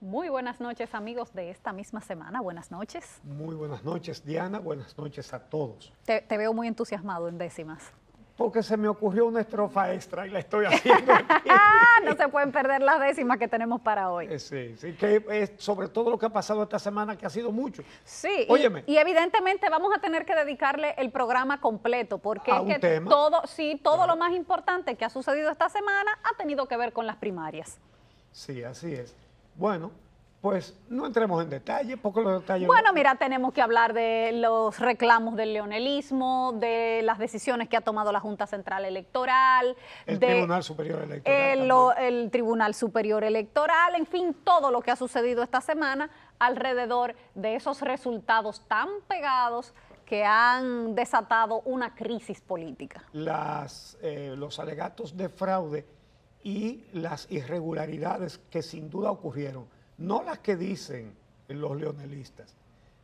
Muy buenas noches, amigos de esta misma semana. Buenas noches. Muy buenas noches, Diana. Buenas noches a todos. Te veo muy entusiasmado en décimas. Porque se me ocurrió una estrofa extra y la estoy haciendo aquí. No se pueden perder las décimas que tenemos para hoy. Sí, que es sobre todo lo que ha pasado esta semana, que ha sido mucho. Sí, óyeme. Y evidentemente vamos a tener que dedicarle el programa completo, porque ¿A es un que tema? todo lo más importante que ha sucedido esta semana ha tenido que ver con las primarias. Sí, así es. Bueno, pues no entremos en detalle, porque los detalles... Bueno, mira, tenemos que hablar de los reclamos del leonelismo, de las decisiones que ha tomado la Junta Central Electoral, El Tribunal Superior Electoral. el Tribunal Superior Electoral, en fin, todo lo que ha sucedido esta semana alrededor de esos resultados tan pegados que han desatado una crisis política. Los alegatos de fraude y las irregularidades que sin duda ocurrieron, no las que dicen los leonelistas,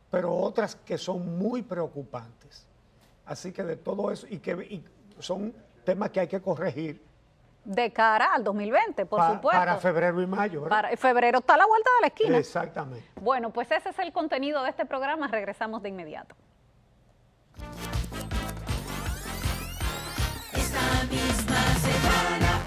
pero otras que son muy preocupantes. Así que de todo eso, y son temas que hay que corregir. De cara al 2020, por supuesto. Para febrero y mayo, ¿verdad? Para febrero está a la vuelta de la esquina. Exactamente. Bueno, pues ese es el contenido de este programa. Regresamos de inmediato. Esta misma semana.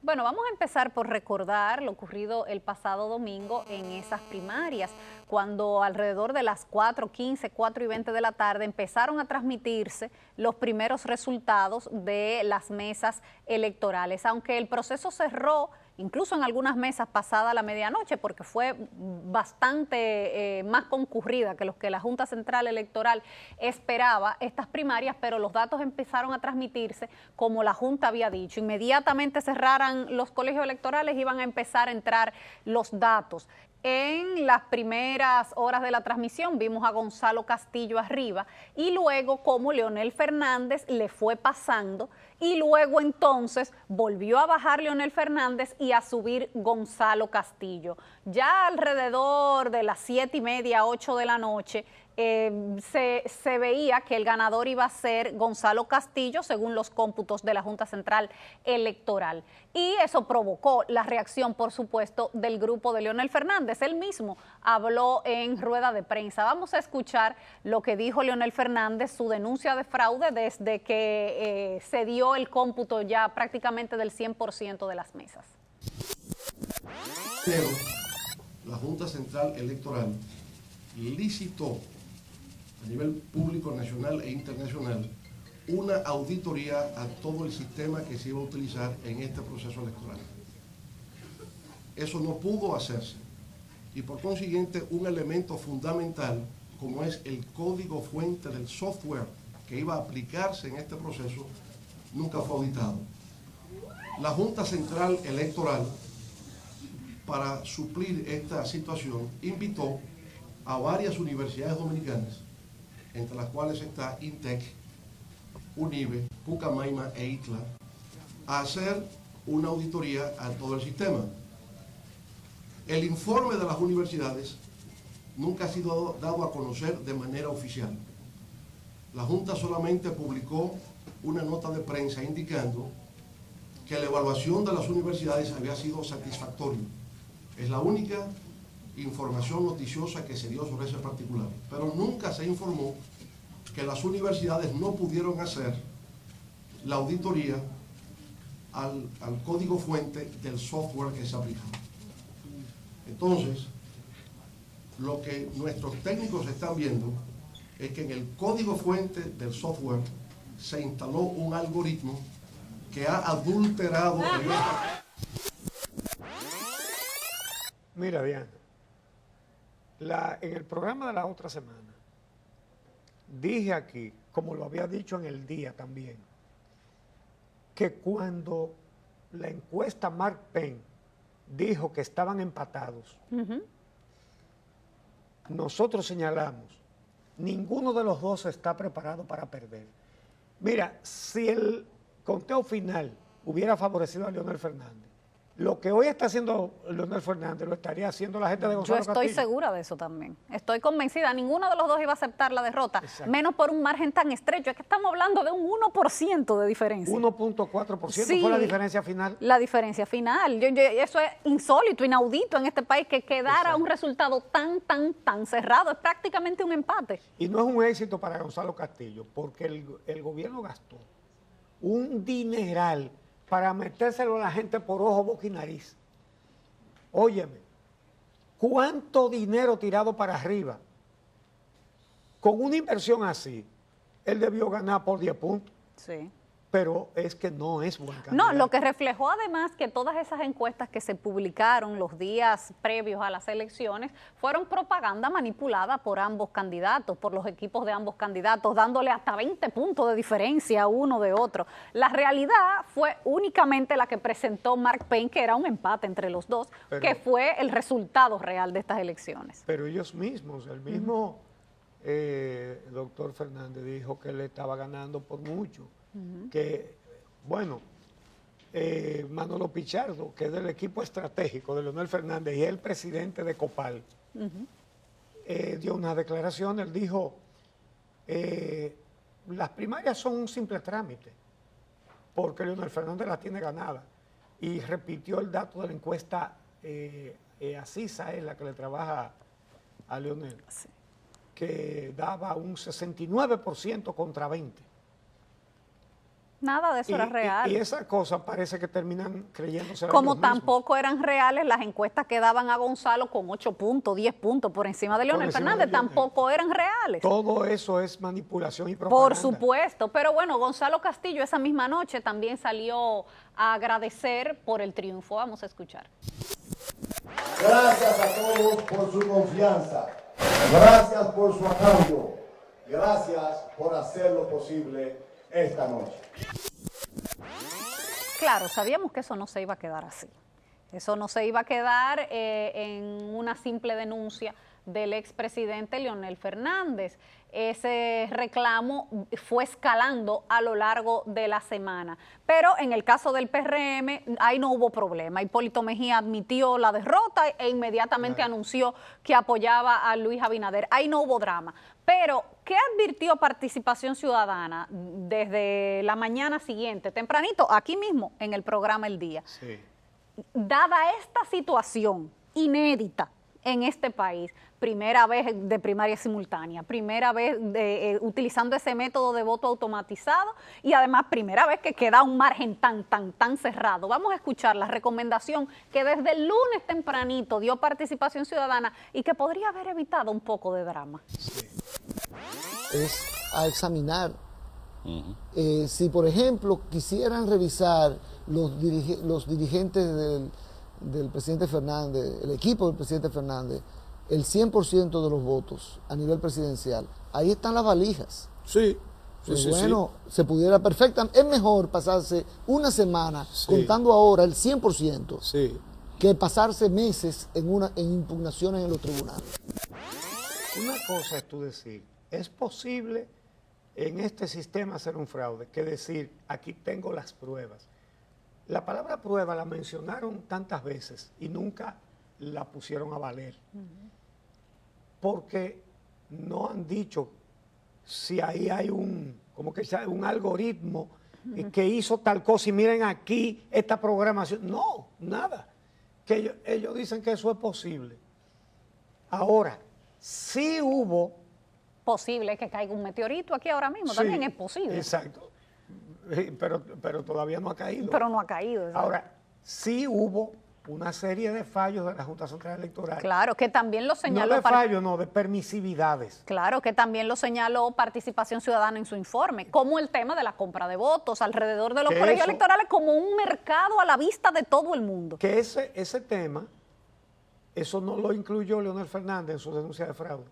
Bueno, vamos a empezar por recordar lo ocurrido el pasado domingo en esas primarias, cuando alrededor de las 4:15, 4:20 de la tarde empezaron a transmitirse los primeros resultados de las mesas electorales, aunque el proceso cerró incluso en algunas mesas pasada la medianoche, porque fue bastante más concurrida que los que la Junta Central Electoral esperaba estas primarias, pero los datos empezaron a transmitirse como la Junta había dicho. Inmediatamente cerraran los colegios electorales, iban a empezar a entrar los datos. En las primeras horas de la transmisión vimos a Gonzalo Castillo arriba y luego como Leonel Fernández le fue pasando y luego entonces volvió a bajar Leonel Fernández y a subir Gonzalo Castillo. Ya alrededor de las 7:30, 8 de la noche, se veía que el ganador iba a ser Gonzalo Castillo, según los cómputos de la Junta Central Electoral. Y eso provocó la reacción, por supuesto, del grupo de Leonel Fernández. Él mismo habló en rueda de prensa. Vamos a escuchar lo que dijo Leonel Fernández, su denuncia de fraude desde que se dio el cómputo ya prácticamente del 100% de las mesas. Pero la Junta Central Electoral licitó a nivel público nacional e internacional una auditoría a todo el sistema que se iba a utilizar en este proceso electoral. Eso no pudo hacerse y por consiguiente un elemento fundamental como es el código fuente del software que iba a aplicarse en este proceso nunca fue auditado. La Junta Central Electoral, para suplir esta situación, invitó a varias universidades dominicanas, entre las cuales está INTEC, UNIBE, Pucamaima e ITLA, a hacer una auditoría a todo el sistema. El informe de las universidades nunca ha sido dado a conocer de manera oficial. La Junta solamente publicó una nota de prensa indicando que la evaluación de las universidades había sido satisfactoria. Es la única información noticiosa que se dio sobre ese particular, pero nunca se informó que las universidades no pudieron hacer la auditoría al código fuente del software que se aplicó. Entonces, lo que nuestros técnicos están viendo es que en el código fuente del software se instaló un algoritmo que ha adulterado Mira, Diana, en el programa de la otra semana, dije aquí, como lo había dicho en el día también, que cuando la encuesta Mark Penn dijo que estaban empatados, nosotros señalamos, ninguno de los dos está preparado para perder. Mira, si el conteo final hubiera favorecido a Leonel Fernández, Lo que hoy está haciendo Leonel Fernández lo estaría haciendo la gente de Gonzalo Yo estoy Castillo. segura de eso también. Estoy convencida. Ninguno de los dos iba a aceptar la derrota, Exacto. menos por un margen tan estrecho. Es que estamos hablando de un 1% de diferencia. 1.4% Sí, fue la diferencia final. La diferencia final. Eso es insólito, inaudito en este país, que quedara Exacto. un resultado tan cerrado. Es prácticamente un empate. Y no es un éxito para Gonzalo Castillo, porque el gobierno gastó un dineral para metérselo a la gente por ojo, boca y nariz. Óyeme, ¿cuánto dinero tirado para arriba? Con una inversión así, él debió ganar por 10 puntos, Sí. pero es que no es buen candidato. No, lo que reflejó además que todas esas encuestas que se publicaron los días previos a las elecciones fueron propaganda manipulada por ambos candidatos, por los equipos de ambos candidatos, dándole hasta 20 puntos de diferencia uno de otro. La realidad fue únicamente la que presentó Mark Payne, que era un empate entre los dos, que fue el resultado real de estas elecciones. Pero ellos mismos, el mismo doctor Fernández dijo que le estaba ganando por mucho. Que, bueno, Manolo Pichardo, que es del equipo estratégico de Leonel Fernández y es el presidente de Copal, dio una declaración. Él dijo, las primarias son un simple trámite, porque Leonel Fernández las tiene ganadas. Y repitió el dato de la encuesta Asisa, es la que le trabaja a Leonel, Sí. que daba un 69% contra 20%. Nada de eso era real. Y esas cosas parece que terminan creyéndose. Como tampoco eran reales las encuestas que daban a Gonzalo con 8 puntos, 10 puntos por encima de Leonel Fernández, tampoco eran reales. Todo eso es manipulación y propaganda. Por supuesto, pero bueno, Gonzalo Castillo esa misma noche también salió a agradecer por el triunfo. Vamos a escuchar. Gracias a todos por su confianza. Gracias por su apoyo. Gracias por hacer lo posible esta noche. Claro, sabíamos que eso no se iba a quedar así. Eso no se iba a quedar en una simple denuncia del expresidente Leonel Fernández. Ese reclamo fue escalando a lo largo de la semana. Pero en el caso del PRM, ahí no hubo problema. Hipólito Mejía admitió la derrota e inmediatamente anunció que apoyaba a Luis Abinader. Ahí no hubo drama. Pero, ¿qué advirtió Participación Ciudadana desde la mañana siguiente, tempranito, aquí mismo en el programa El Día? Sí. Dada esta situación inédita en este país, primera vez de primaria simultánea, primera vez utilizando ese método de voto automatizado y además primera vez que queda un margen tan cerrado. Vamos a escuchar la recomendación que desde el lunes tempranito dio Participación Ciudadana y que podría haber evitado un poco de drama. Es a examinar si, por ejemplo, quisieran revisar los dirigentes del presidente Fernández, el equipo del presidente Fernández, el 100% de los votos a nivel presidencial. Ahí están las valijas. Sí. Pues bueno, se pudiera perfectamente. Es mejor pasarse una semana contando ahora el 100% que pasarse meses en impugnaciones en los tribunales. Una cosa es tú decir, es posible en este sistema hacer un fraude, que decir, aquí tengo las pruebas. La palabra prueba la mencionaron tantas veces y nunca la pusieron a valer. Porque no han dicho si ahí hay un algoritmo que hizo tal cosa y miren aquí esta programación. No, nada. Que ellos dicen que eso es posible. Ahora, sí hubo... Posible que caiga un meteorito aquí ahora mismo, también es posible. Exacto. Pero todavía no ha caído. Pero no ha caído. ¿Exacto? Ahora, sí hubo una serie de fallos de la Junta Central Electoral. Claro, que también lo señaló. No de fallos, no, de permisividades. Claro, que también lo señaló Participación Ciudadana en su informe, como el tema de la compra de votos alrededor de los colegios electorales como un mercado a la vista de todo el mundo. Que ese tema, eso no lo incluyó Leonel Fernández en su denuncia de fraude.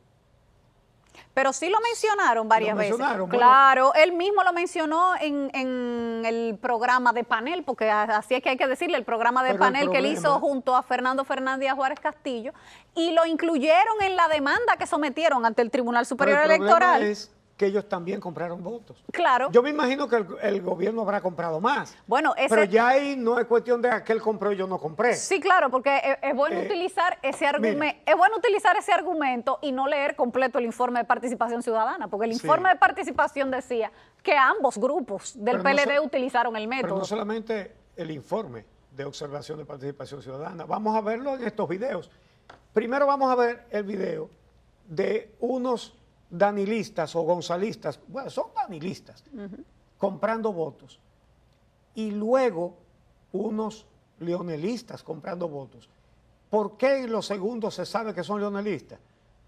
Pero sí lo mencionaron varias veces. Claro, él mismo lo mencionó en el programa de panel, porque así es que hay que decirle, el programa de panel que él hizo junto a Fernando Fernández y a Juárez Castillo, y lo incluyeron en la demanda que sometieron ante el Tribunal Superior Electoral. Es que ellos también compraron votos. Claro. Yo me imagino que el gobierno habrá comprado más. Bueno, pero ya ahí no es cuestión de aquel compró y yo no compré. Sí, claro, porque es bueno utilizar ese argumento. Es bueno utilizar ese argumento y no leer completo el informe de participación ciudadana, porque el informe de participación decía que ambos grupos del PLD utilizaron el método. Pero no solamente el informe de observación de participación ciudadana. Vamos a verlo en estos videos. Primero vamos a ver el video de unos danilistas o gonzalistas, bueno, son danilistas, comprando votos. Y luego unos leonelistas comprando votos. ¿Por qué en los segundos se sabe que son leonelistas?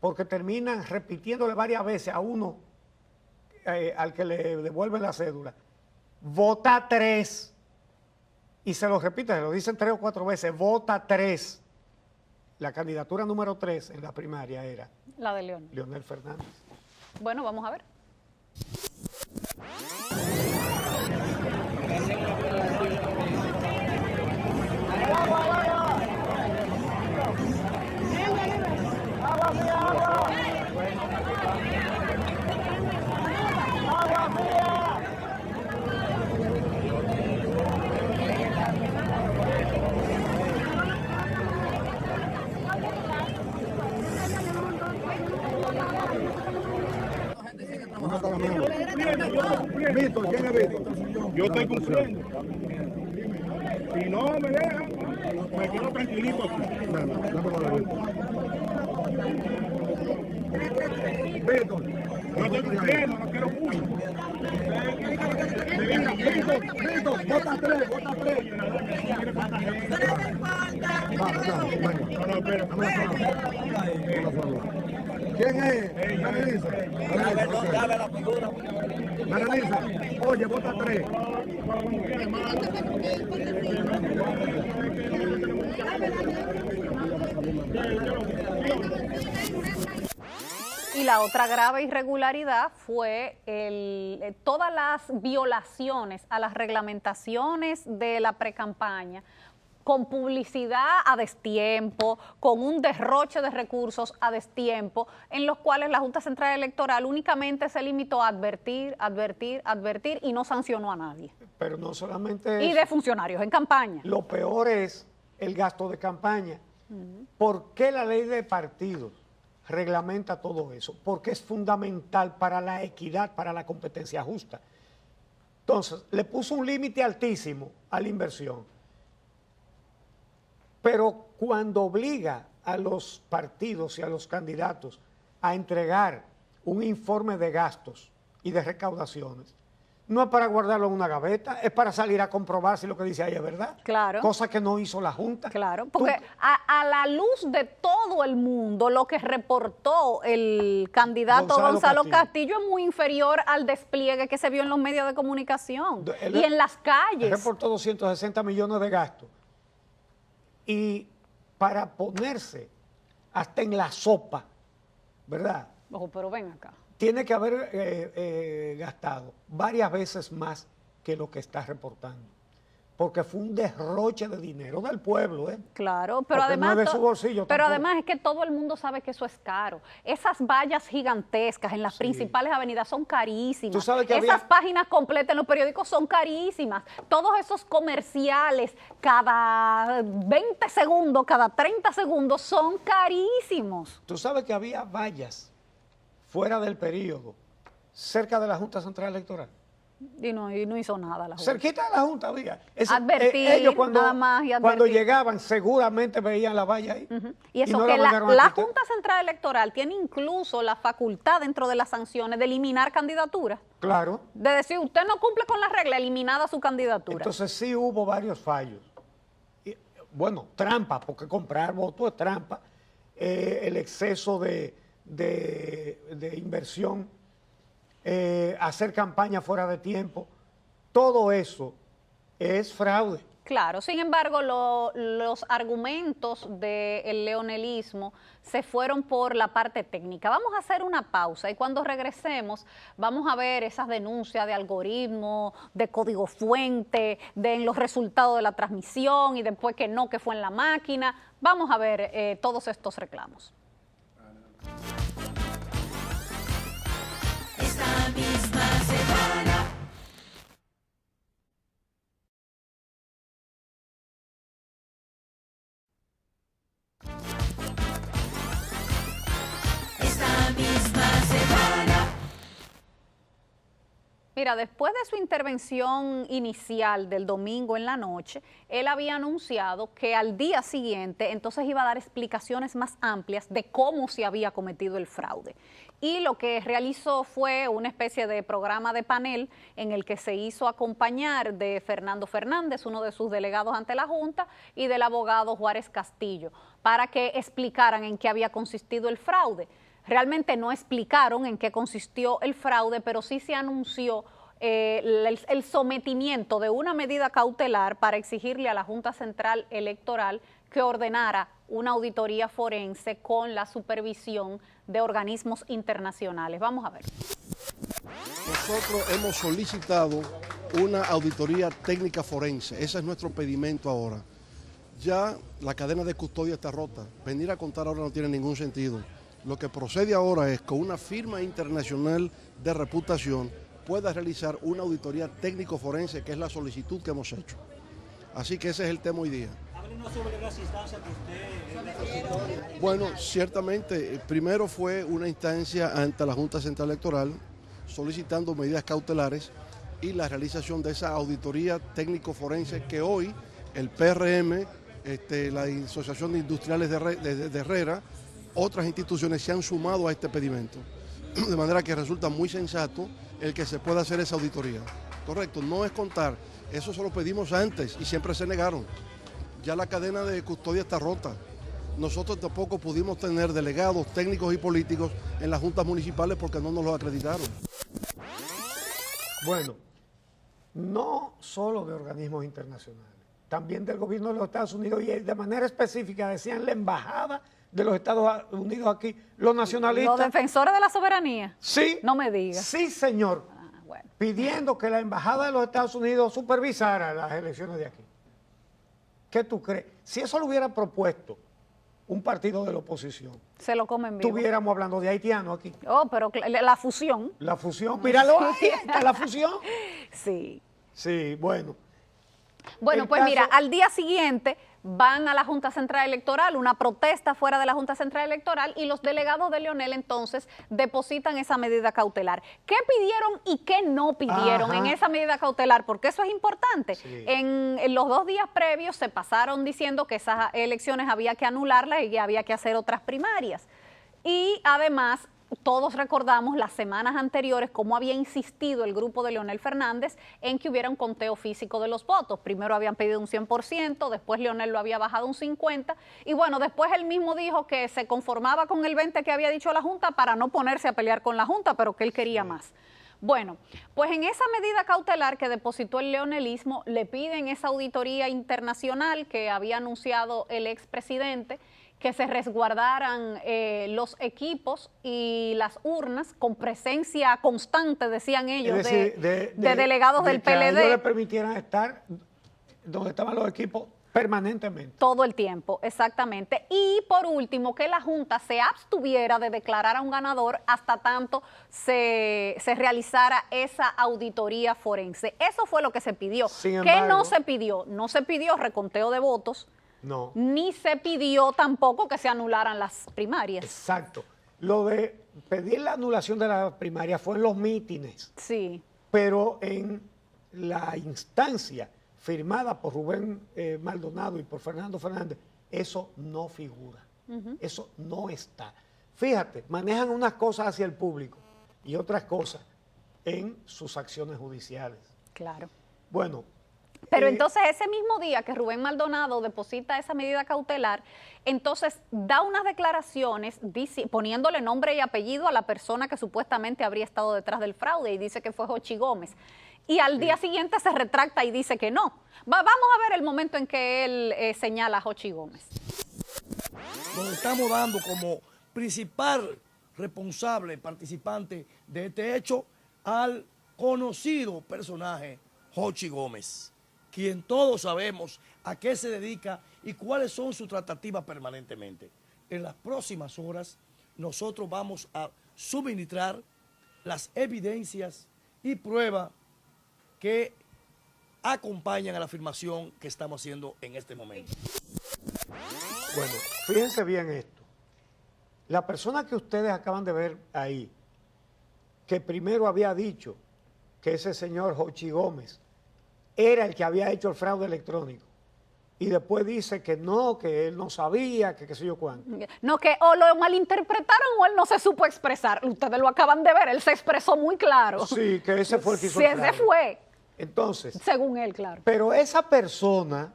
Porque terminan repitiéndole varias veces a uno, al que le devuelven la cédula, vota 3. Y se lo repiten, se lo dicen 3 o 4 veces, vota 3. La candidatura número 3 en la primaria era la de Leonel Fernández. Bueno, vamos a ver. Víctor, ¿quién es Víctor? Yo estoy cumpliendo. Si no me dejan, me quedo tranquilito aquí. Víctor, yo estoy cumpliendo, no quiero mucho. Víctor, vota 3. No, espera. ¿Quién es? Maralisa, oye, vota 3. Y la otra grave irregularidad fue todas las violaciones a las reglamentaciones de la precampaña, con publicidad a destiempo, con un derroche de recursos a destiempo, en los cuales la Junta Central Electoral únicamente se limitó a advertir y no sancionó a nadie. Pero no solamente y eso. de funcionarios en campaña. Lo peor es el gasto de campaña. ¿Por qué la ley de partidos reglamenta todo eso? Porque es fundamental para la equidad, para la competencia justa. Entonces, le puso un límite altísimo a la inversión. Pero cuando obliga a los partidos y a los candidatos a entregar un informe de gastos y de recaudaciones, no es para guardarlo en una gaveta, es para salir a comprobar si lo que dice ahí es verdad. Claro. Cosa que no hizo la Junta. Claro, porque a la luz de todo el mundo, lo que reportó el candidato Gonzalo Castillo es muy inferior al despliegue que se vio en los medios de comunicación y en las calles. Reportó 260 millones de gastos. Y para ponerse hasta en la sopa, ¿verdad? Ojo, pero ven acá. Tiene que haber gastado varias veces más que lo que está reportando. Porque fue un derroche de dinero del pueblo, ¿eh? Claro, pero porque además, no es de su bolsillo pero tampoco. además es que todo el mundo sabe que eso es caro. Esas vallas gigantescas en las principales avenidas son carísimas. ¿Tú sabes que esas páginas completas en los periódicos son carísimas. Todos esos comerciales cada 20 segundos, cada 30 segundos son carísimos. Tú sabes que había vallas fuera del periodo, cerca de la Junta Central Electoral. Y no hizo nada la Junta. Cerquita de la Junta había. Advertir, ellos nada más y advertir. Cuando llegaban seguramente veían la valla ahí. Y eso no que mandaron a la quitar. Junta Central Electoral tiene incluso la facultad dentro de las sanciones de eliminar candidaturas. Claro. De decir, usted no cumple con la regla, eliminada su candidatura. Entonces sí hubo varios fallos. Y, bueno, trampa, porque comprar votos es trampa. El exceso de inversión, hacer campaña fuera de tiempo, todo eso es fraude. Claro, sin embargo, los argumentos del leonelismo se fueron por la parte técnica. Vamos a hacer una pausa y cuando regresemos vamos a ver esas denuncias de algoritmo, de código fuente, de los resultados de la transmisión y después que no, que fue en la máquina. Vamos a ver todos estos reclamos. Esta misma semana. Mira, después de su intervención inicial del domingo en la noche, él había anunciado que al día siguiente entonces iba a dar explicaciones más amplias de cómo se había cometido el fraude. Y lo que realizó fue una especie de programa de panel en el que se hizo acompañar de Fernando Fernández, uno de sus delegados ante la Junta, y del abogado Juárez Castillo, para que explicaran en qué había consistido el fraude. Realmente no explicaron en qué consistió el fraude, pero sí se anunció el sometimiento de una medida cautelar para exigirle a la Junta Central Electoral que ordenara una auditoría forense con la supervisión de organismos internacionales. Vamos a ver. Nosotros hemos solicitado una auditoría técnica forense. Ese es nuestro pedimento ahora. Ya la cadena de custodia está rota. Venir a contar ahora no tiene ningún sentido. Lo que procede ahora es que una firma internacional de reputación pueda realizar una auditoría técnico-forense, que es la solicitud que hemos hecho. Así que ese es el tema hoy día. Háblenos sobre las instancias que usted... Bueno, ciertamente, primero fue una instancia ante la Junta Central Electoral solicitando medidas cautelares y la realización de esa auditoría técnico-forense que hoy el PRM, la Asociación de Industriales de Herrera, otras instituciones se han sumado a este pedimento. De manera que resulta muy sensato el que se pueda hacer esa auditoría. Correcto, no es contar, eso se lo pedimos antes y siempre se negaron. Ya la cadena de custodia está rota. Nosotros tampoco pudimos tener delegados técnicos y políticos en las juntas municipales porque no nos lo acreditaron. Bueno, no solo de organismos internacionales, también del gobierno de los Estados Unidos, y de manera específica decían la embajada de los Estados Unidos aquí, los nacionalistas. ¿Los defensores de la soberanía? Sí. No me digas. Sí, señor. Bueno. Pidiendo que la embajada de los Estados Unidos supervisara las elecciones de aquí. ¿Qué tú crees? Si eso lo hubiera propuesto un partido de la oposición, Se lo comen vivo. estuviéramos hablando de haitianos aquí. Oh, pero la fusión. La fusión, míralo ahí, está la fusión. Sí. Sí, bueno. Bueno, El pues caso- mira, al día siguiente van a la Junta Central Electoral, una protesta fuera de la Junta Central Electoral, y los delegados de Leonel entonces depositan esa medida cautelar. ¿Qué pidieron y qué no pidieron Ajá. en esa medida cautelar? Porque eso es importante. Sí. En los 2 días previos se pasaron diciendo que esas elecciones había que anularlas y que había que hacer otras primarias. Y además, todos recordamos las semanas anteriores cómo había insistido el grupo de Leonel Fernández en que hubiera un conteo físico de los votos. Primero habían pedido un 100%, después Leonel lo había bajado un 50%, y bueno, después él mismo dijo que se conformaba con el 20% que había dicho la Junta para no ponerse a pelear con la Junta, pero que él quería más. Bueno, pues en esa medida cautelar que depositó el leonelismo, le piden esa auditoría internacional que había anunciado el expresidente, que se resguardaran los equipos y las urnas con presencia constante, decían ellos, Es decir, de delegados del que a ellos le PLD. permitieran estar donde estaban los equipos permanentemente. Todo el tiempo, exactamente. Y por último, que la Junta se abstuviera de declarar a un ganador hasta tanto se realizara esa auditoría forense. Eso fue lo que se pidió. Sin ¿Qué embargo- no se pidió? No se pidió reconteo de votos, No. ni se pidió tampoco que se anularan las primarias. Exacto. Lo de pedir la anulación de la primaria fue en los mítines, Sí. pero en la instancia firmada por Rubén Maldonado y por Fernando Fernández, eso no figura. Eso no está. Fíjate, manejan unas cosas hacia el público y otras cosas en sus acciones judiciales. Claro. Bueno. Pero entonces ese mismo día que Rubén Maldonado deposita esa medida cautelar, entonces da unas declaraciones poniéndole nombre y apellido a la persona que supuestamente habría estado detrás del fraude y dice que fue Jochi Gómez. Y al día siguiente se retracta y dice que no. Vamos a ver el momento en que él señala a Jochi Gómez. Nos estamos dando como principal responsable, participante de este hecho, al conocido personaje Jochi Gómez, quien todos sabemos a qué se dedica y cuáles son sus tratativas permanentemente. En las próximas horas nosotros vamos a suministrar las evidencias y pruebas que acompañan a la afirmación que estamos haciendo en este momento. Bueno, fíjense bien esto. La persona que ustedes acaban de ver ahí, que primero había dicho que ese señor Jochi Gómez era el que había hecho el fraude electrónico, y después dice que no, que él no sabía, que qué sé yo cuánto. No, que o lo malinterpretaron o él no se supo expresar. Ustedes lo acaban de ver, él se expresó muy claro. Sí, que ese fue el que hizo Sí, el fraude. ese fue. Entonces, Según él, claro. pero esa persona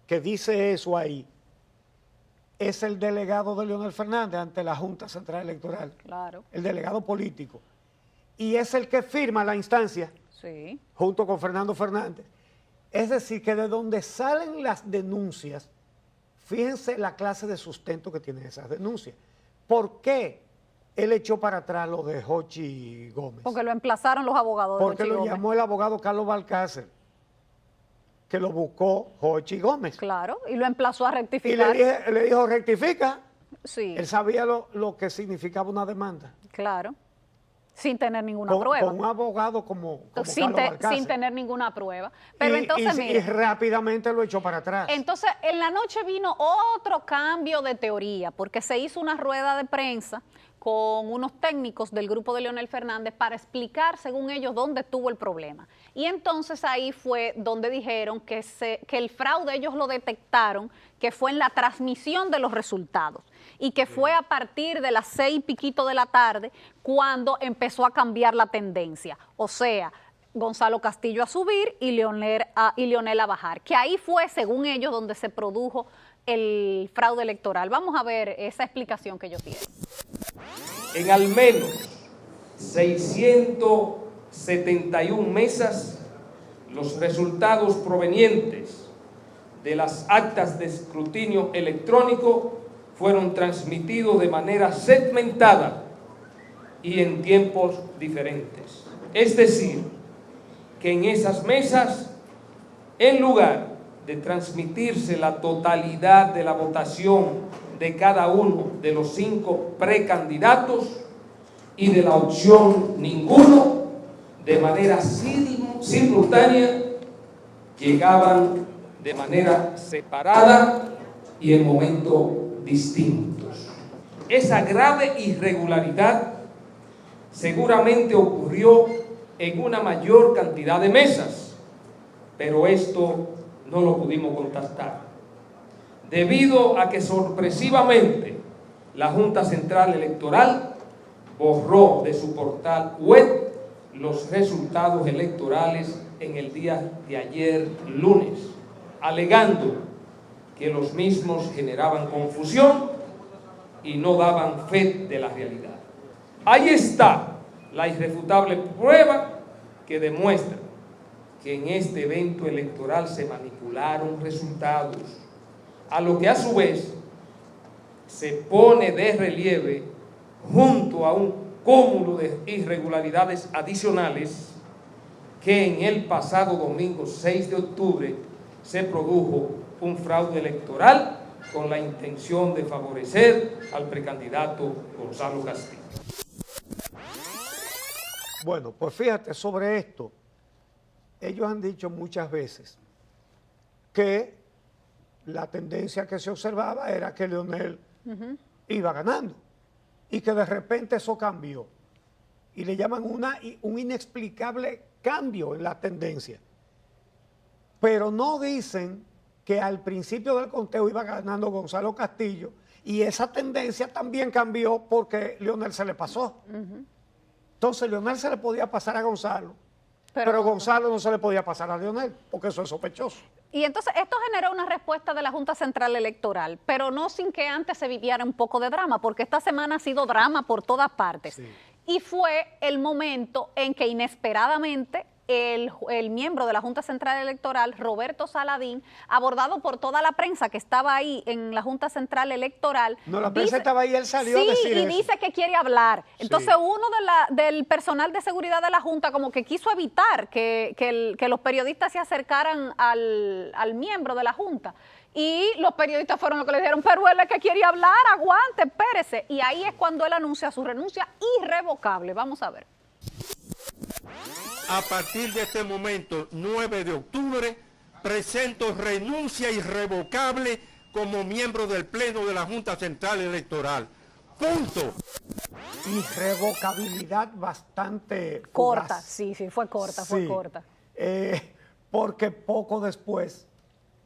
que dice eso ahí es el delegado de Leonel Fernández ante la Junta Central Electoral, Claro, el delegado político, y es el que firma la instancia sí. junto con Fernando Fernández. Es decir, que de donde salen las denuncias, fíjense la clase de sustento que tienen esas denuncias. ¿Por qué él echó para atrás lo de Jochi Gómez? Porque lo emplazaron los abogados de Porque Jochi lo Gómez. llamó el abogado Carlos Balcácer, que lo buscó Jochi Gómez. Claro, y lo emplazó a Y rectificar. le dijo, rectifica. Sí, Él sabía lo que significaba una demanda. claro. Sin tener ninguna prueba. Con un abogado como sin, Carlos Balcácer. sin tener ninguna prueba. Pero Y- entonces, y mire, rápidamente lo echó para atrás. entonces en la noche vino otro cambio de teoría, porque se hizo una rueda de prensa con unos técnicos del grupo de Leonel Fernández para explicar, según ellos, dónde estuvo el problema. Y entonces ahí fue donde dijeron que el fraude ellos lo detectaron, que fue en la transmisión de los resultados y que fue a partir de las 6 y piquito de la tarde cuando empezó a cambiar la tendencia. O sea, Gonzalo Castillo a subir y Leonel a bajar, que ahí fue, según ellos, donde se produjo el fraude electoral. Vamos a ver esa explicación que ellos tienen. En al menos 671 mesas, los resultados provenientes de las actas de escrutinio electrónico fueron transmitidos de manera segmentada y en tiempos diferentes. Es decir, que en esas mesas, en lugar de transmitirse la totalidad de la votación de cada uno de los 5 precandidatos y de la opción ninguno, de manera simultánea, llegaban de manera separada y en momentos distintos. Esa grave irregularidad seguramente ocurrió en una mayor cantidad de mesas, pero esto no lo pudimos constatar, debido a que sorpresivamente la Junta Central Electoral borró de su portal web los resultados electorales en el día de ayer lunes, alegando que los mismos generaban confusión y no daban fe de la realidad. Ahí está la irrefutable prueba que demuestra que en este evento electoral se manipularon resultados, a lo que a su vez se pone de relieve, junto a un cúmulo de irregularidades adicionales, que en el pasado domingo 6 de octubre se produjo un fraude electoral con la intención de favorecer al precandidato Gonzalo Castillo. Bueno, pues fíjate, sobre esto, ellos han dicho muchas veces que la tendencia que se observaba era que Leonel iba ganando y que de repente eso cambió. Y le llaman un inexplicable cambio en la tendencia. Pero no dicen que al principio del conteo iba ganando Gonzalo Castillo y esa tendencia también cambió porque Leonel se le pasó. Entonces Leonel se le podía pasar a Gonzalo, pero Gonzalo no se le podía pasar a Leonel, porque eso es sospechoso. Y entonces esto generó una respuesta de la Junta Central Electoral, pero no sin que antes se viviera un poco de drama, porque esta semana ha sido drama por todas partes. Sí. Y fue el momento en que inesperadamente el miembro de la Junta Central Electoral, Roberto Saladín, abordado por toda la prensa que estaba ahí en la Junta Central Electoral. No, la prensa estaba ahí, él salió a sí, decir y eso. dice que quiere hablar. Entonces Sí. uno del personal de seguridad de la Junta como que quiso evitar que los periodistas se acercaran al miembro de la Junta. Y los periodistas fueron los que le dijeron, pero él es que quiere hablar, aguante, espérese. Y ahí es cuando él anuncia su renuncia irrevocable. Vamos a ver. A partir de este momento, 9 de octubre, presento renuncia irrevocable como miembro del Pleno de la Junta Central Electoral. Punto. Irrevocabilidad bastante Corta, fugaz. sí, fue corta, Sí, fue corta. porque poco después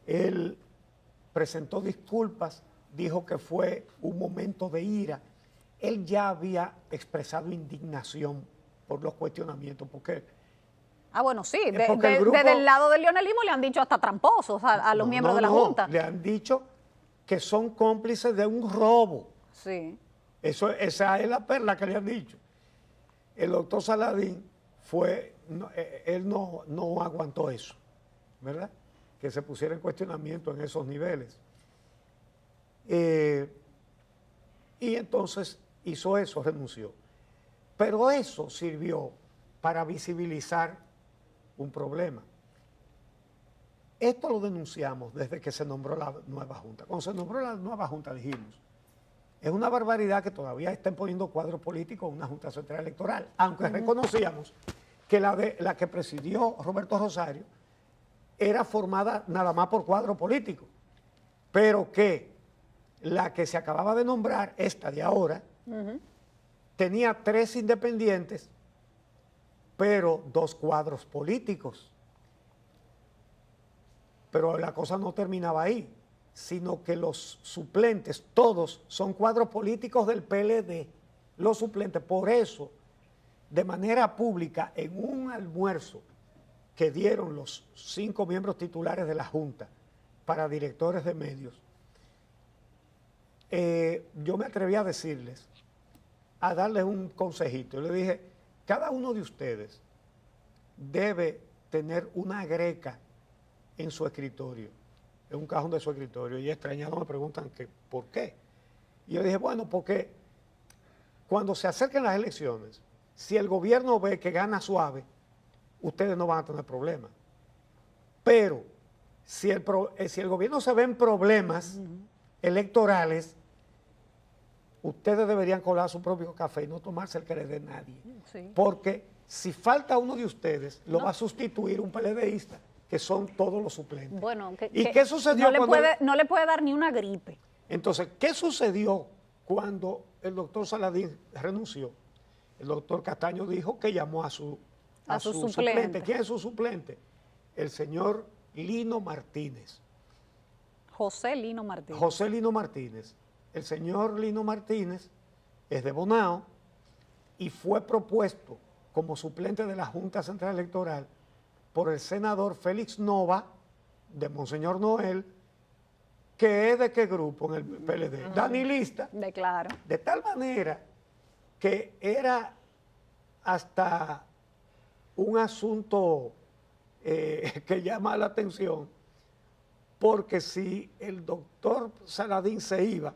él presentó disculpas, dijo que fue un momento de ira. Él ya había expresado indignación por los cuestionamientos, porque Bueno, sí, porque el grupo- desde el lado del leonelismo le han dicho hasta tramposos a los miembros de la Junta. le han dicho que son cómplices de un robo. Sí. Esa es la perla que le han dicho. El doctor Saladín él no aguantó eso, ¿verdad? Que se pusiera en cuestionamiento en esos niveles. Y entonces hizo eso, renunció. Pero eso sirvió para visibilizar un problema. Esto lo denunciamos desde que se nombró la nueva Junta. Cuando se nombró la nueva Junta dijimos, es una barbaridad que todavía estén poniendo cuadros políticos en una Junta Central Electoral, aunque reconocíamos que la que presidió Roberto Rosario era formada nada más por cuadros políticos, pero que la que se acababa de nombrar, esta de ahora, tenía 3 independientes, pero 2 cuadros políticos. Pero la cosa no terminaba ahí, sino que los suplentes, todos son cuadros políticos del PLD, los suplentes. Por eso, de manera pública, en un almuerzo que dieron los 5 miembros titulares de la Junta para directores de medios, yo me atreví a decirles, a darles un consejito. Yo le dije, cada uno de ustedes debe tener una greca en su escritorio, en un cajón de su escritorio, y extrañados me preguntan que ¿por qué? Y yo dije, bueno, porque cuando se acerquen las elecciones, si el gobierno ve que gana suave, ustedes no van a tener problemas. Pero si el gobierno se ve en problemas electorales, ustedes deberían colar su propio café y no tomarse el que le dé nadie. Sí. Porque si falta uno de ustedes, lo va a sustituir un PLDista, que son todos los suplentes. Bueno, ¿Y qué sucedió no le puede dar ni una gripe. Entonces, ¿qué sucedió cuando el doctor Saladín renunció? El doctor Castaño dijo que llamó a su suplente. ¿Quién es su suplente? El señor Lino Martínez. José Lino Martínez. José Lino Martínez. El señor Lino Martínez es de Bonao y fue propuesto como suplente de la Junta Central Electoral por el senador Félix Nova, de Monseñor Noel, que es de qué grupo en el PLD, danilista, Claro. de tal manera que era hasta un asunto que llama la atención, porque si el doctor Saladín se iba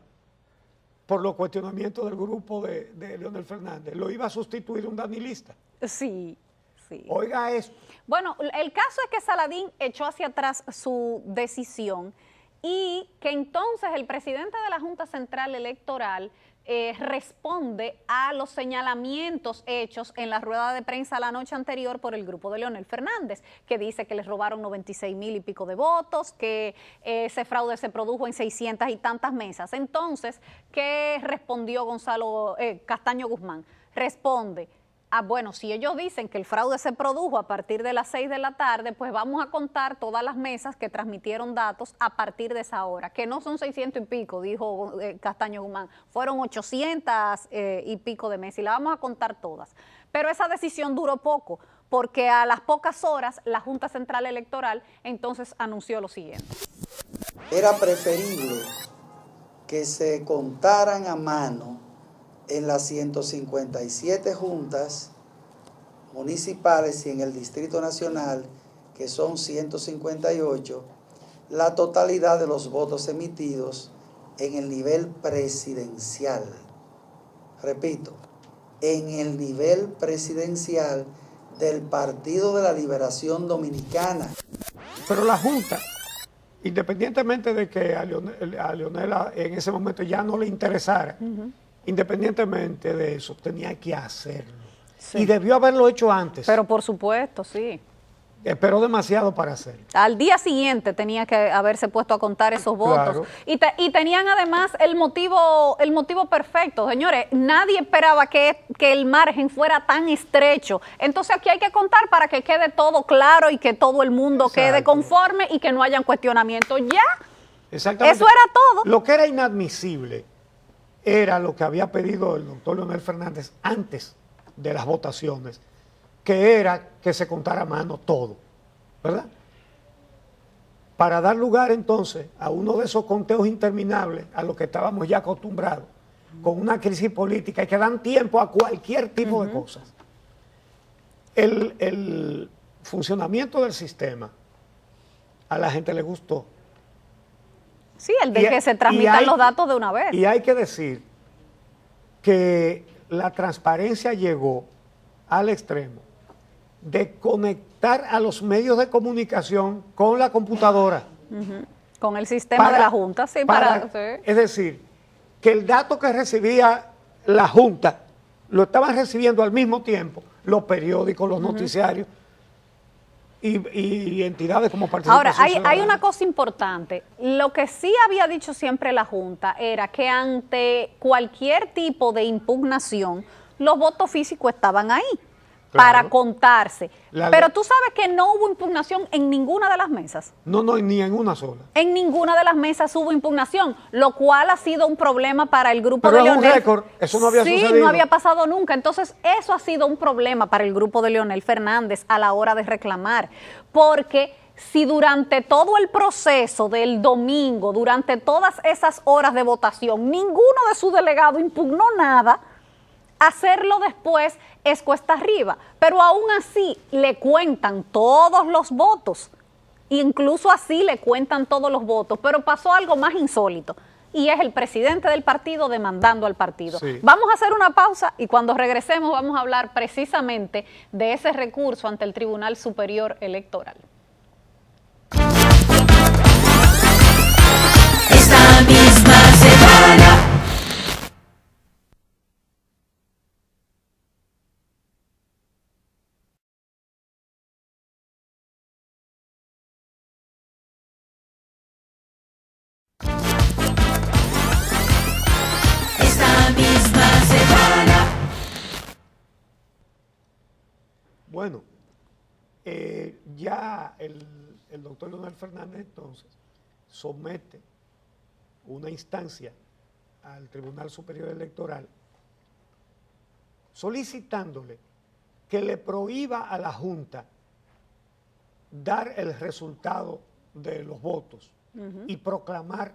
por los cuestionamientos del grupo de Leonel Fernández, lo iba a sustituir un danilista. Sí, sí. Oiga esto. Bueno, el caso es que Saladín echó hacia atrás su decisión y que entonces el presidente de la Junta Central Electoral responde a los señalamientos hechos en la rueda de prensa la noche anterior por el grupo de Leonel Fernández, que dice que les robaron 96,000 y pico de votos, que ese fraude se produjo en 600 y tantas mesas. Entonces, ¿qué respondió Castaño Guzmán? Responde, bueno, si ellos dicen que el fraude se produjo a partir de las 6 de la tarde, pues vamos a contar todas las mesas que transmitieron datos a partir de esa hora, que no son 600 y pico, dijo Castaño Guzmán, fueron 800 y pico de mesas y la vamos a contar todas. Pero esa decisión duró poco, porque a las pocas horas la Junta Central Electoral entonces anunció lo siguiente. Era preferible que se contaran a mano en las 157 juntas municipales y en el Distrito Nacional, que son 158, la totalidad de los votos emitidos en el nivel presidencial. Repito, en el nivel presidencial del Partido de la Liberación Dominicana. Pero la Junta, independientemente de que a Leonel en ese momento ya no le interesara, independientemente de eso, tenía que hacerlo. Sí. Y debió haberlo hecho antes. Pero por supuesto, sí. Esperó demasiado para hacerlo. Al día siguiente tenía que haberse puesto a contar esos votos. Claro. Y tenían además el motivo perfecto. Señores, nadie esperaba que el margen fuera tan estrecho. Entonces aquí hay que contar para que quede todo claro y que todo el mundo quede conforme y que no hayan cuestionamientos. Ya, exactamente. Eso era todo. Lo que era inadmisible era lo que había pedido el doctor Leonel Fernández antes de las votaciones, que era que se contara a mano todo, ¿verdad? Para dar lugar entonces a uno de esos conteos interminables a los que estábamos ya acostumbrados, con una crisis política y que dan tiempo a cualquier tipo de cosas. El funcionamiento del sistema a la gente le gustó. Sí, el de que se transmitan los datos de una vez. Y hay que decir que la transparencia llegó al extremo de conectar a los medios de comunicación con la computadora. Con el sistema de la Junta, sí. Es decir, que el dato que recibía la Junta lo estaban recibiendo al mismo tiempo los periódicos, los noticiarios y entidades como Participación Ahora, hay una cosa importante. Lo que sí había dicho siempre la Junta era que ante cualquier tipo de impugnación, los votos físicos estaban ahí. Para contarse. Pero tú sabes que no hubo impugnación en ninguna de las mesas. No, ni en una sola. En ninguna de las mesas hubo impugnación, lo cual ha sido un problema para el grupo de Leonel. Pero es un récord, eso no había sucedido. Sí, no había pasado nunca. Entonces, eso ha sido un problema para el grupo de Leonel Fernández a la hora de reclamar. Porque si durante todo el proceso del domingo, durante todas esas horas de votación, ninguno de sus delegados impugnó nada, hacerlo después es cuesta arriba, pero aún así le cuentan todos los votos, incluso así le cuentan todos los votos, pero pasó algo más insólito y es el presidente del partido demandando al partido. Sí. Vamos a hacer una pausa y cuando regresemos vamos a hablar precisamente de ese recurso ante el Tribunal Superior Electoral. Esta misma semana. Bueno, ya el doctor Leonel Fernández entonces somete una instancia al Tribunal Superior Electoral solicitándole que le prohíba a la Junta dar el resultado de los votos y proclamar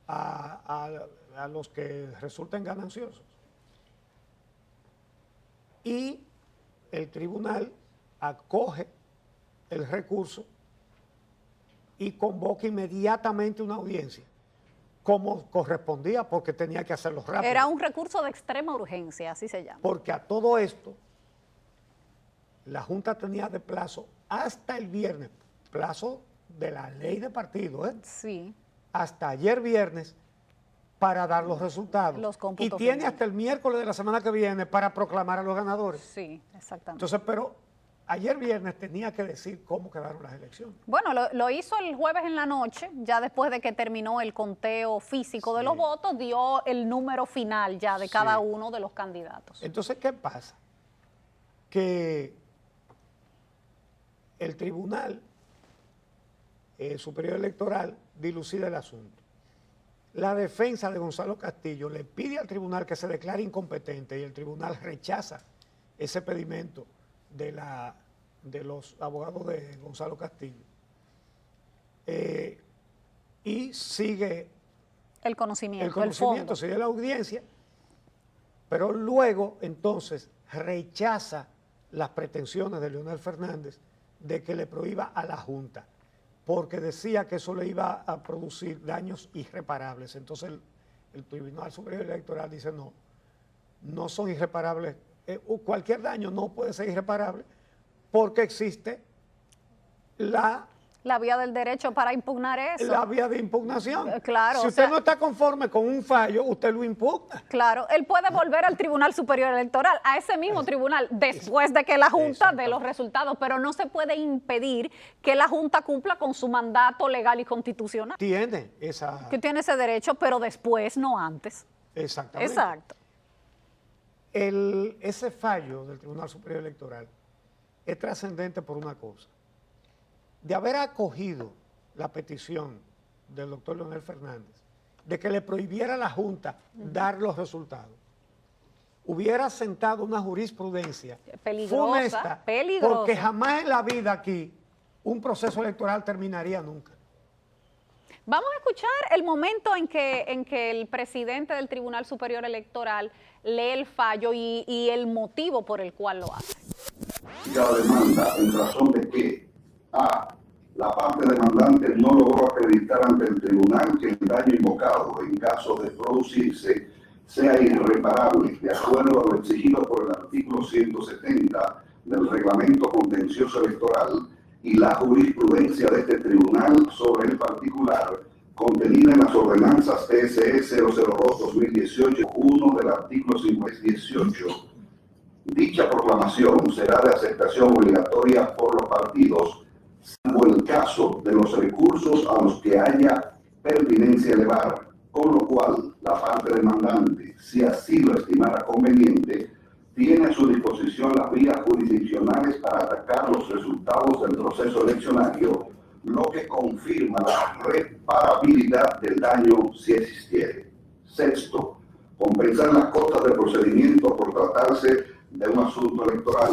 a los que resulten gananciosos. Y el tribunal acoge el recurso y convoca inmediatamente una audiencia, como correspondía, porque tenía que hacerlo rápido. Era un recurso de extrema urgencia, así se llama. Porque a todo esto, la Junta tenía de plazo hasta el viernes, plazo de la ley de partido, Sí. hasta ayer viernes, para dar los resultados. Los cómputos y tiene finales. hasta el miércoles de la semana que viene para proclamar a los ganadores. Sí, exactamente. Entonces, pero ayer viernes tenía que decir cómo quedaron las elecciones. Bueno, lo hizo el jueves en la noche, ya después de que terminó el conteo físico de los votos, dio el número final ya de cada uno de los candidatos. Entonces, ¿qué pasa? Que el Tribunal Superior Electoral dilucida el asunto. La defensa de Gonzalo Castillo le pide al tribunal que se declare incompetente y el tribunal rechaza ese pedimento de los abogados de Gonzalo Castillo. Y sigue el conocimiento, el fondo. Sigue la audiencia, pero luego entonces rechaza las pretensiones de Leonel Fernández de que le prohíba a la Junta, porque decía que eso le iba a producir daños irreparables. Entonces el Tribunal Superior Electoral dice no son irreparables, cualquier daño no puede ser irreparable porque existe la La vía del derecho para impugnar eso. La vía de impugnación. Claro. Si usted no está conforme con un fallo, usted lo impugna. Claro, él puede volver al Tribunal Superior Electoral, a ese mismo tribunal, después de que la Junta dé los resultados, pero no se puede impedir que la Junta cumpla con su mandato legal y constitucional. Tiene esa... Que tiene ese derecho, pero después, no antes. Exactamente. Exacto. Ese fallo del Tribunal Superior Electoral es trascendente por una cosa. De haber acogido la petición del doctor Leonel Fernández de que le prohibiera a la Junta dar los resultados, hubiera sentado una jurisprudencia funesta, peligrosa. porque jamás en la vida aquí un proceso electoral terminaría nunca. Vamos a escuchar el momento en que el presidente del Tribunal Superior Electoral lee el fallo y el motivo por el cual lo hace. La demanda en razón de que a. La parte demandante no logró acreditar ante el tribunal que el daño invocado, en caso de producirse, sea irreparable, de acuerdo a lo exigido por el artículo 170 del Reglamento Contencioso Electoral y la jurisprudencia de este tribunal sobre el particular, contenida en las ordenanzas TSE 002-2018-1 del artículo 518. Dicha proclamación será de aceptación obligatoria por los partidos, salvo el caso de los recursos a los que haya pertinencia elevar, con lo cual la parte demandante, si así lo estimara conveniente, tiene a su disposición las vías jurisdiccionales para atacar los resultados del proceso eleccionario, lo que confirma la reparabilidad del daño si existiere. Sexto, compensar las costas del procedimiento por tratarse de un asunto electoral.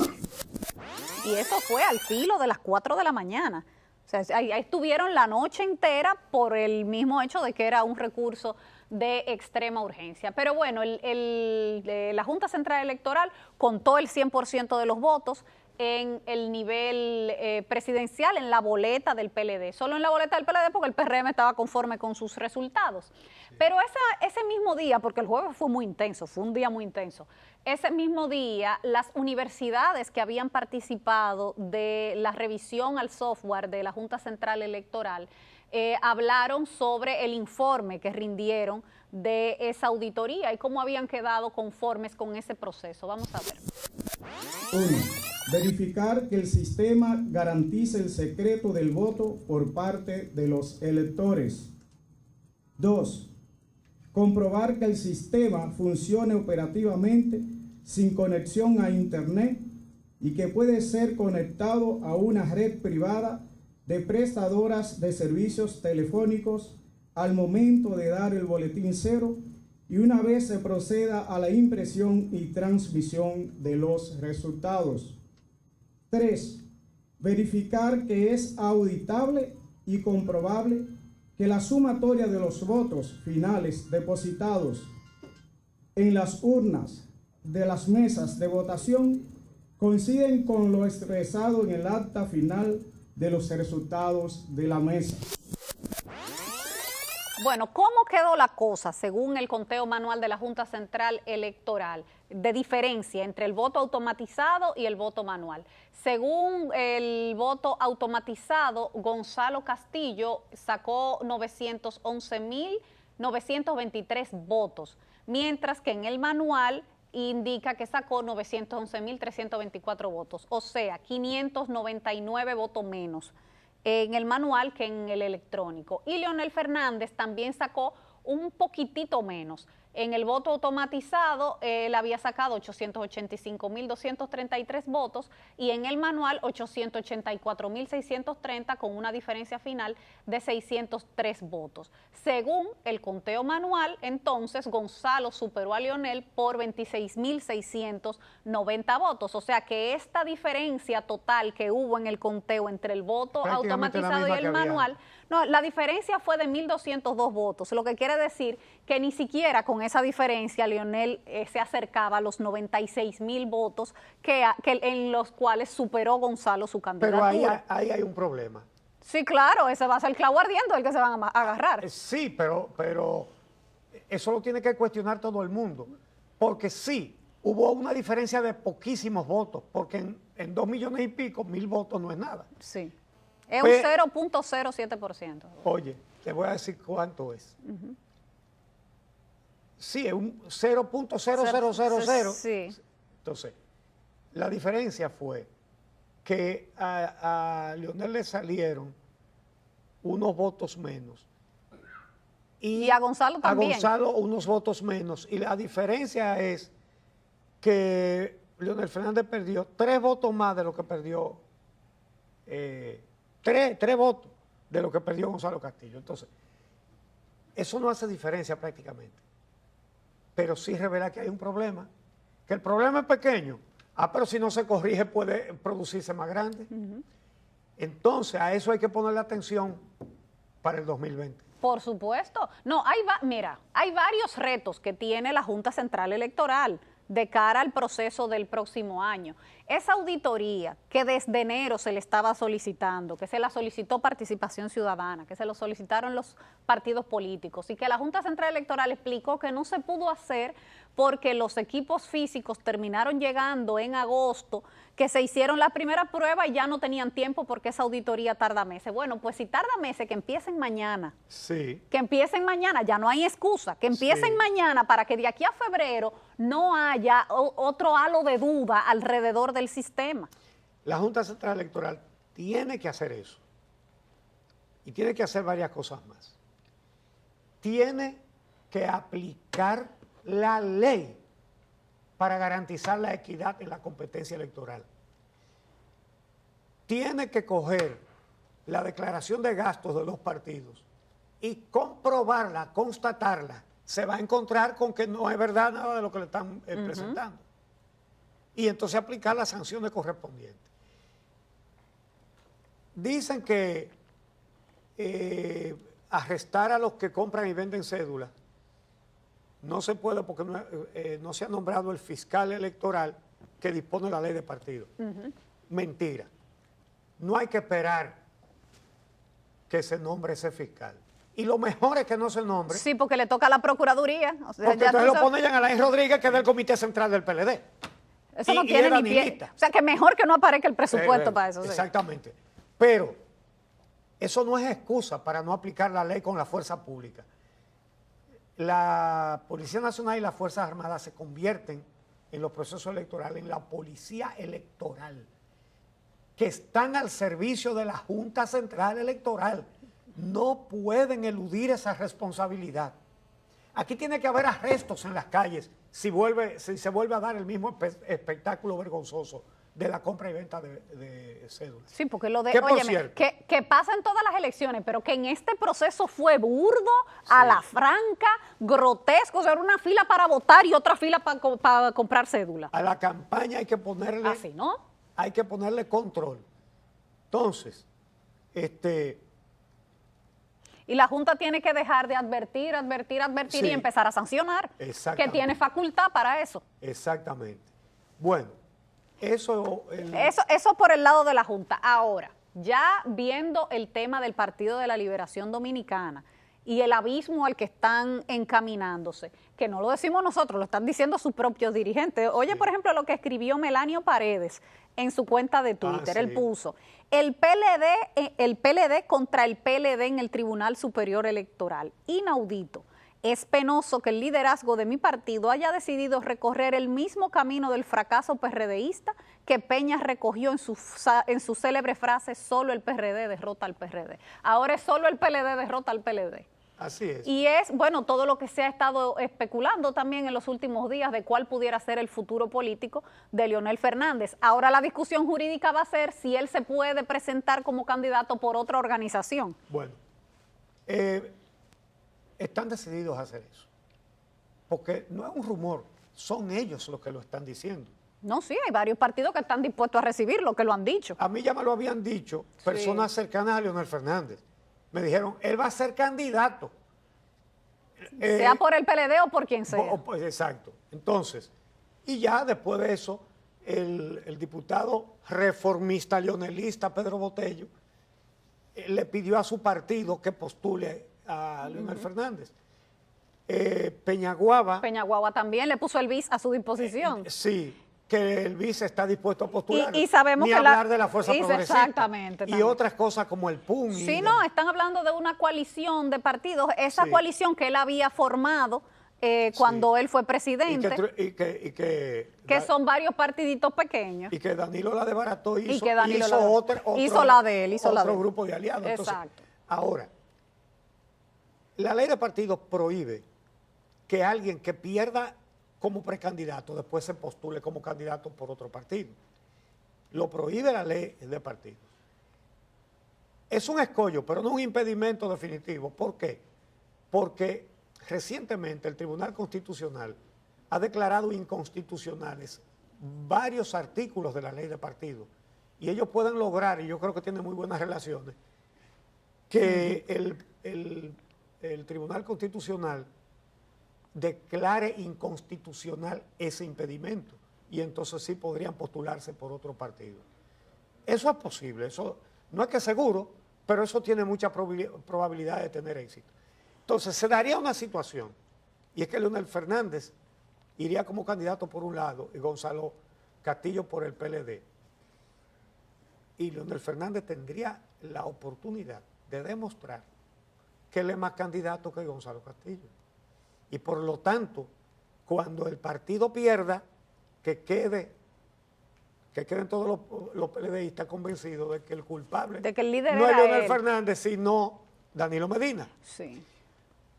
Y eso fue al filo de las 4 de la mañana. O sea, ahí estuvieron la noche entera por el mismo hecho de que era un recurso de extrema urgencia. Pero bueno, la Junta Central Electoral contó el 100% de los votos en el nivel presidencial, en la boleta del PLD. Solo en la boleta del PLD porque el PRM estaba conforme con sus resultados. Pero ese mismo día, porque el jueves fue muy intenso, fue un día muy intenso, ese mismo día las universidades que habían participado de la revisión al software de la Junta Central Electoral hablaron sobre el informe que rindieron de esa auditoría y cómo habían quedado conformes con ese proceso. Vamos a ver. 1. Verificar que el sistema garantice el secreto del voto por parte de los electores. 2. Comprobar que el sistema funcione operativamente sin conexión a Internet y que puede ser conectado a una red privada de prestadoras de servicios telefónicos al momento de dar el boletín cero y una vez se proceda a la impresión y transmisión de los resultados. 3. Verificar que es auditable y comprobable que la sumatoria de los votos finales depositados en las urnas de las mesas de votación coinciden con lo expresado en el acta final de los resultados de la mesa. Bueno, ¿cómo quedó la cosa según el conteo manual de la Junta Central Electoral de diferencia entre el voto automatizado y el voto manual? Según el voto automatizado, Gonzalo Castillo sacó 911.923 votos, mientras que en el manual indica que sacó 911.324 votos, o sea, 599 votos menos en el manual que en el electrónico. Y Leonel Fernández también sacó un poquitito menos. En el voto automatizado, él había sacado 885.233 votos y en el manual 884.630 con una diferencia final de 603 votos. Según el conteo manual, entonces Gonzalo superó a Leonel por 26.690 votos. O sea que esta diferencia total que hubo en el conteo entre el voto automatizado y el manual, no, la diferencia fue de 1.202 votos, lo que quiere decir que ni siquiera con esa diferencia Leonel se acercaba a los 96.000 votos que en los cuales superó Gonzalo su candidatura. Pero ahí hay un problema. Sí, claro, ese va a ser el clavo ardiendo el que se van a agarrar. Sí, pero eso lo tiene que cuestionar todo el mundo, porque sí, hubo una diferencia de poquísimos votos, porque en 2 millones y pico, 1.000 votos no es nada. Sí. Es un 0.07%. Oye, te voy a decir cuánto es. Sí, es un 0.0000. Sí. Entonces, la diferencia fue que a Leonel le salieron unos votos menos. Y a Gonzalo también. A Gonzalo unos votos menos. Y la diferencia es que Leonel Fernández perdió 3 votos más de lo que perdió, 3 votos de lo que perdió Gonzalo Castillo. Entonces, eso no hace diferencia prácticamente. Pero sí revela que hay un problema. Que el problema es pequeño. Pero si no se corrige puede producirse más grande. Entonces, a eso hay que ponerle atención para el 2020. Por supuesto. No, mira, hay varios retos que tiene la Junta Central Electoral de cara al proceso del próximo año. Esa auditoría que desde enero se le estaba solicitando, que se la solicitó Participación Ciudadana, que se lo solicitaron los partidos políticos y que la Junta Central Electoral explicó que no se pudo hacer porque los equipos físicos terminaron llegando en agosto, que se hicieron la primera prueba y ya no tenían tiempo porque esa auditoría tarda meses. Bueno, pues si tarda meses, que empiecen mañana. Sí. Que empiecen mañana, ya no hay excusa. Que empiecen mañana para que de aquí a febrero no haya otro halo de duda alrededor del sistema. La Junta Central Electoral tiene que hacer eso. Y tiene que hacer varias cosas más. Tiene que aplicar la ley para garantizar la equidad en la competencia electoral. Tiene que coger la declaración de gastos de los partidos y comprobarla, constatarla. Se va a encontrar con que no es verdad nada de lo que le están presentando. Y entonces aplicar las sanciones correspondientes. Dicen que arrestar a los que compran y venden cédulas no se puede porque no se ha nombrado el fiscal electoral que dispone la ley de partido. Mentira. No hay que esperar que se nombre ese fiscal. Y lo mejor es que no se nombre. Sí, porque le toca a la Procuraduría. O sea, porque entonces lo pone ya en Alain Rodríguez, que es del Comité Central del PLD. Eso no tiene ni pie. O sea, que mejor que no aparezca el presupuesto para eso. Exactamente. Pero eso no es excusa para no aplicar la ley con la fuerza pública. La Policía Nacional y las Fuerzas Armadas se convierten en los procesos electorales en la policía electoral, que están al servicio de la Junta Central Electoral. No pueden eludir esa responsabilidad. Aquí tiene que haber arrestos en las calles si se vuelve a dar el mismo espectáculo vergonzoso de la compra y venta de cédulas. Sí, porque lo de, óyeme, que pasa en todas las elecciones, pero que en este proceso fue burdo, a la franca, grotesco, o sea, era una fila para votar y otra fila para comprar cédula. A la campaña hay que ponerle... Así, ¿no? Hay que ponerle control. Entonces, y la Junta tiene que dejar de advertir y empezar a sancionar, que tiene facultad para eso. Exactamente. Bueno, eso por el lado de la Junta. Ahora, ya viendo el tema del Partido de la Liberación Dominicana y el abismo al que están encaminándose, que no lo decimos nosotros, lo están diciendo sus propios dirigentes. Oye, por ejemplo, lo que escribió Melanio Paredes en su cuenta de Twitter. Él puso, el PLD contra el PLD en el Tribunal Superior Electoral. Inaudito. Es penoso que el liderazgo de mi partido haya decidido recorrer el mismo camino del fracaso PRDista que Peña recogió en su célebre frase, solo el PRD derrota al PRD. Ahora es solo el PLD derrota al PLD. Así es. Y es, bueno, todo lo que se ha estado especulando también en los últimos días de cuál pudiera ser el futuro político de Leonel Fernández. Ahora la discusión jurídica va a ser si él se puede presentar como candidato por otra organización. Bueno, están decididos a hacer eso. Porque no es un rumor, son ellos los que lo están diciendo. No, sí, hay varios partidos que están dispuestos a recibirlo, que lo han dicho. A mí ya me lo habían dicho personas cercanas a Leonel Fernández. Me dijeron, él va a ser candidato. Sea por el PLD o por quien sea. Pues, exacto. Entonces, y ya después de eso, el diputado reformista leonelista Pedro Botello le pidió a su partido que postule a Leonel Fernández. Peñaguaba también le puso el bis a su disposición. Sí, que el vice está dispuesto a postular. Y sabemos ni que hablar de la fuerza progresista. Exactamente. Y otras cosas como el PUN. Sí, no, están hablando de una coalición de partidos, esa coalición que él había formado cuando él fue presidente, que son varios partiditos pequeños. Y que Danilo la desbarató y hizo otro grupo de aliados. Exacto. Entonces, ahora, la ley de partidos prohíbe que alguien que pierda como precandidato después se postule como candidato por otro partido. Lo prohíbe la ley de partidos. Es un escollo, pero no un impedimento definitivo. ¿Por qué? Porque recientemente el Tribunal Constitucional ha declarado inconstitucionales varios artículos de la ley de partidos y ellos pueden lograr, y yo creo que tienen muy buenas relaciones, que el Tribunal Constitucional declare inconstitucional ese impedimento y entonces sí podrían postularse por otro partido. Eso es posible, eso no es que seguro, pero eso tiene mucha probabilidad de tener éxito. Entonces se daría una situación, y es que Leonel Fernández iría como candidato por un lado y Gonzalo Castillo por el PLD. Y Leonel Fernández tendría la oportunidad de demostrar que él es más candidato que Gonzalo Castillo. Y por lo tanto, cuando el partido pierda, que queden todos los PLDistas convencidos de que el culpable de que el líder no es era Leonel él. Fernández, sino Danilo Medina. Sí.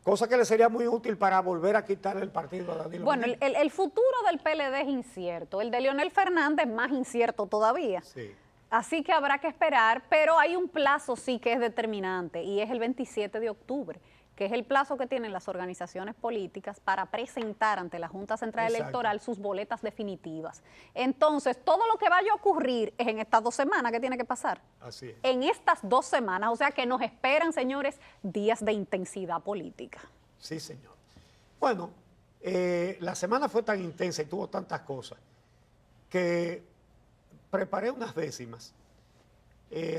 Cosa que le sería muy útil para volver a quitar el partido a Danilo Medina. Bueno, el futuro del PLD es incierto, el de Leonel Fernández más incierto todavía. Sí. Así que habrá que esperar, pero hay un plazo sí que es determinante y es el 27 de octubre, que es el plazo que tienen las organizaciones políticas para presentar ante la Junta Central Electoral sus boletas definitivas. Entonces, todo lo que vaya a ocurrir es en estas 2 semanas que tiene que pasar. Así es. En estas 2 semanas, o sea que nos esperan, señores, días de intensidad política. Sí, señor. Bueno, la semana fue tan intensa y tuvo tantas cosas que preparé unas décimas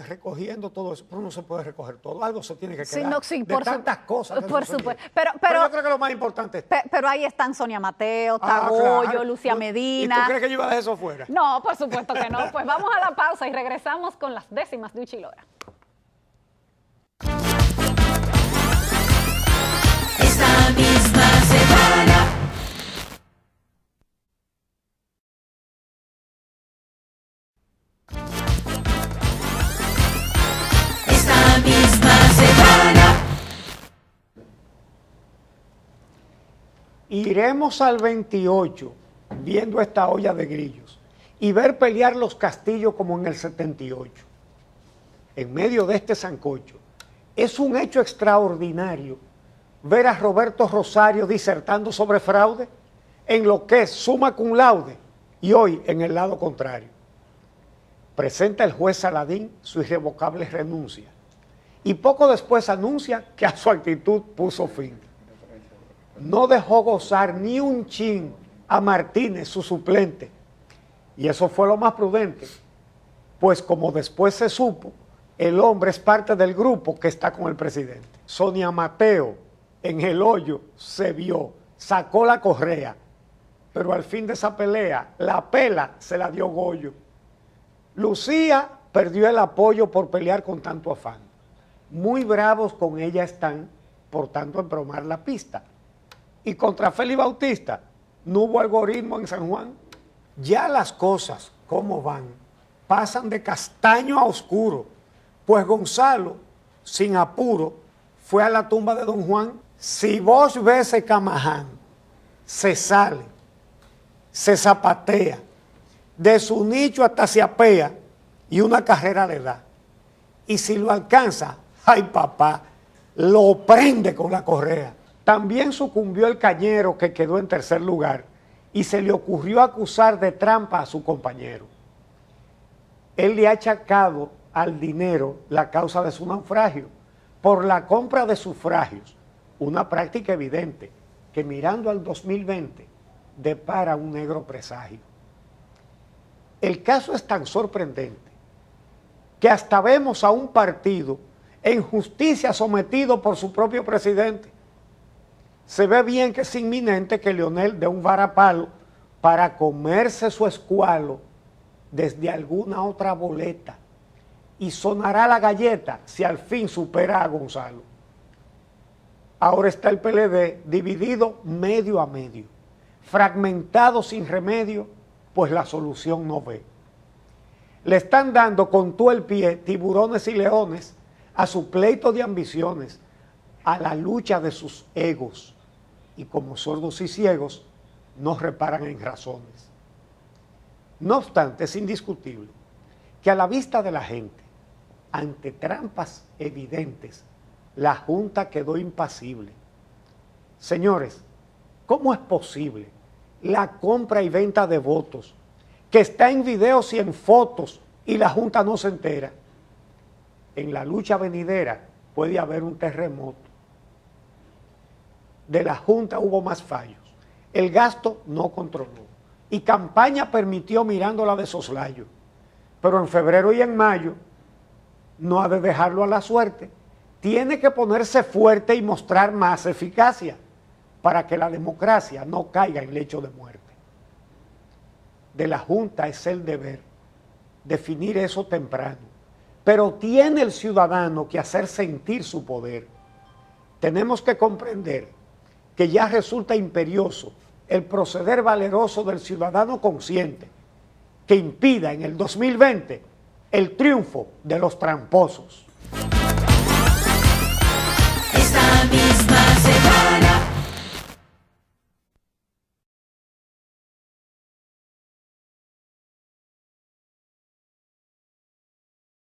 recogiendo todo eso, pero no se puede recoger todo, algo se tiene que quedar de tantas cosas. Por supuesto, pero yo creo que lo más importante es... Pero ahí están Sonia Mateo, Tagoyo, claro. Lucia Medina. ¿Y tú crees que yo iba a dejar eso fuera? No, por supuesto que no. Pues vamos a la pausa y regresamos con las décimas de Uchilora. Esta misma semana. Esta misma semana. Iremos al 28 viendo esta olla de grillos y ver pelear los castillos como en el 78. En medio de este sancocho, es un hecho extraordinario ver a Roberto Rosario disertando sobre fraude en lo que es summa cum laude y hoy en el lado contrario. Presenta el juez Saladín su irrevocable renuncia y poco después anuncia que a su actitud puso fin. No dejó gozar ni un chin a Martínez, su suplente, y eso fue lo más prudente, pues como después se supo, el hombre es parte del grupo que está con el presidente. Sonia Mateo, en el hoyo, se vio, sacó la correa, pero al fin de esa pelea, la pela se la dio Goyo. Lucía perdió el apoyo por pelear con tanto afán. Muy bravos con ella están por tanto embromar la pista. Y contra Félix Bautista, no hubo algoritmo en San Juan. Ya las cosas, como van, pasan de castaño a oscuro, pues Gonzalo, sin apuro, fue a la tumba de Don Juan. Si vos ves ese Camaján, se sale, se zapatea, de su nicho hasta se apea y una carrera le da. Y si lo alcanza, ay papá, lo prende con la correa. También sucumbió el cañero que quedó en tercer lugar y se le ocurrió acusar de trampa a su compañero. Él le ha achacado al dinero la causa de su naufragio por la compra de sufragios, una práctica evidente que mirando al 2020 depara un negro presagio. El caso es tan sorprendente que hasta vemos a un partido en justicia sometido por su propio presidente. Se ve bien que es inminente que Leonel dé un varapalo para comerse su escualo desde alguna otra boleta. Y sonará la galleta si al fin supera a Gonzalo. Ahora está el PLD dividido medio a medio, fragmentado sin remedio, pues la solución no ve. Le están dando con todo el pie tiburones y leones a su pleito de ambiciones, a la lucha de sus egos, y como sordos y ciegos no reparan en razones. No obstante, es indiscutible que a la vista de la gente, ante trampas evidentes, la Junta quedó impasible. Señores, ¿cómo es posible la compra y venta de votos que está en videos y en fotos y la Junta no se entera? En la lucha venidera puede haber un terremoto. De la Junta hubo más fallos. El gasto no controló. Y campaña permitió mirándola de soslayo. Pero en febrero y en mayo no ha de dejarlo a la suerte. Tiene que ponerse fuerte y mostrar más eficacia para que la democracia no caiga en lecho de muerte. De la Junta es el deber definir eso temprano, pero tiene el ciudadano que hacer sentir su poder. Tenemos que comprender que ya resulta imperioso el proceder valeroso del ciudadano consciente que impida en el 2020 el triunfo de los tramposos. Esta misma semana